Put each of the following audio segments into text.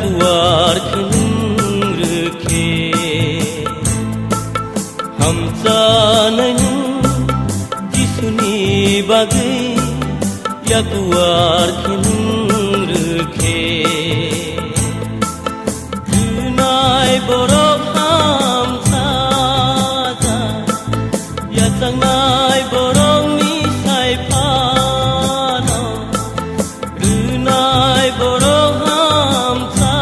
yakuar khnung rkhe hamsananu jisuni bagai yakuar khnung rkhe dunai borok hamsa yasangai borok ni sai pano dunai borok hamsa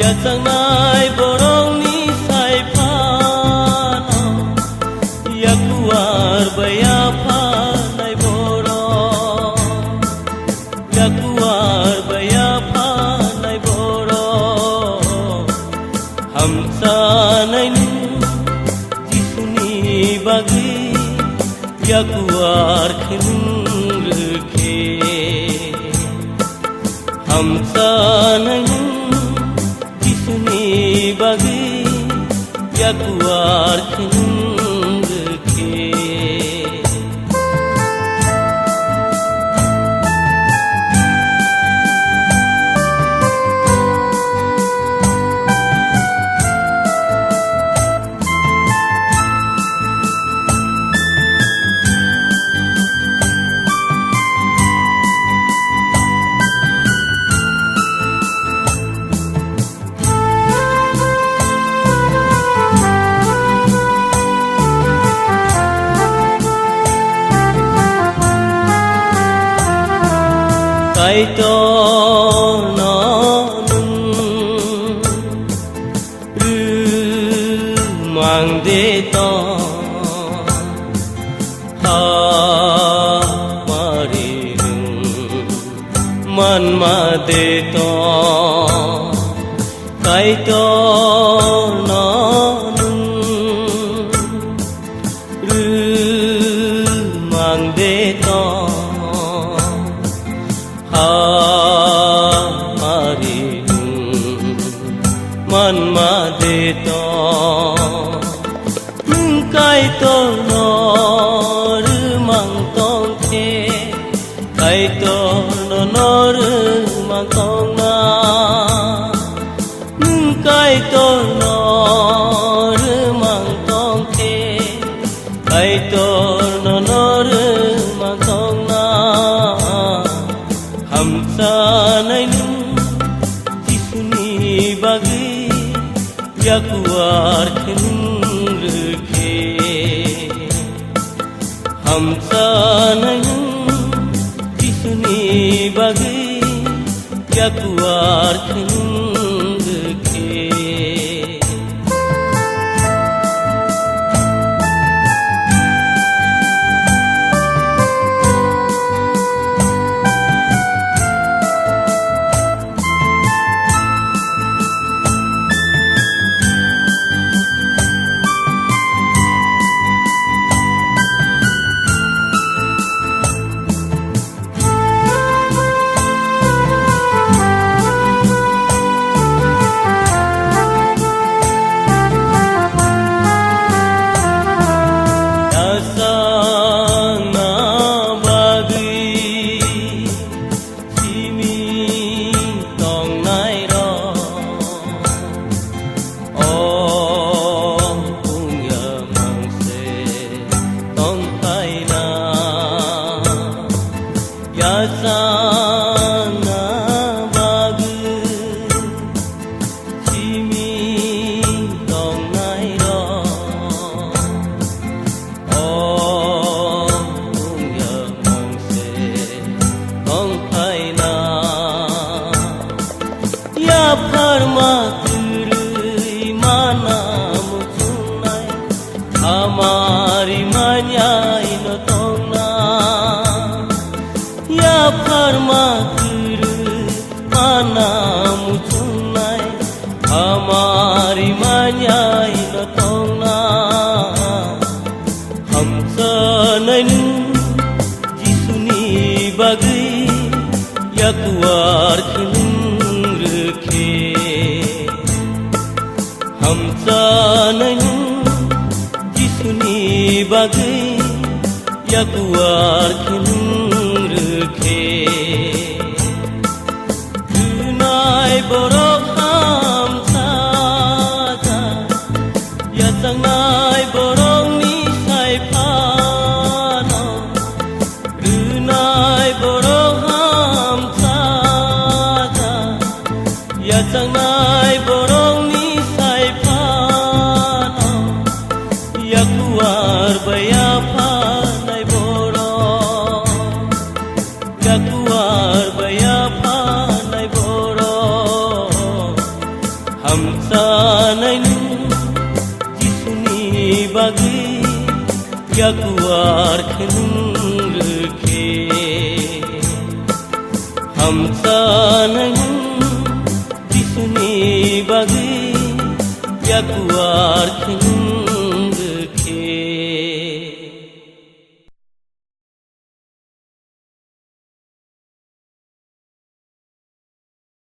yasangai borok ni sai pano yakuar baya phanai borok yakuar baya phanai borok hamsanai bagi yakuar khnung rkhe hamsananu jisuni bagi yakuar khnung rkhe kai to no nung mang de to ha mari man ma de to kai to no nung mang de to mari man ma de to kai to no ru mang tong the kai to no ru mang tong na kai to no ru mang tong the kai to no ru mang tong na hamsananu jisuni bagi yakuar khnung rkhe hamsananu jisuni bagi yakuar khnung rkhe sana bagu chimi tong nai ro o ya mong se tong thai na ya pharma turi mana mutunai hamari manyai no tong na ya pharma guru mana mutunai hamari manyai no tong na hamsananu jisuni bagi yakuar khnung rkhe hamsananu jisuni bagi yakuar khnung rkhe borok hamsaja yatangnai borok ni sai phano runai borok hamsaja yatangnai borok ni sai phano yakuar baya phanai borok yakuar baya phanai borok hamsanai nu jisuni bagi yakuar khenung rkhe hamsanai nu jisuni bagi yakuar khenung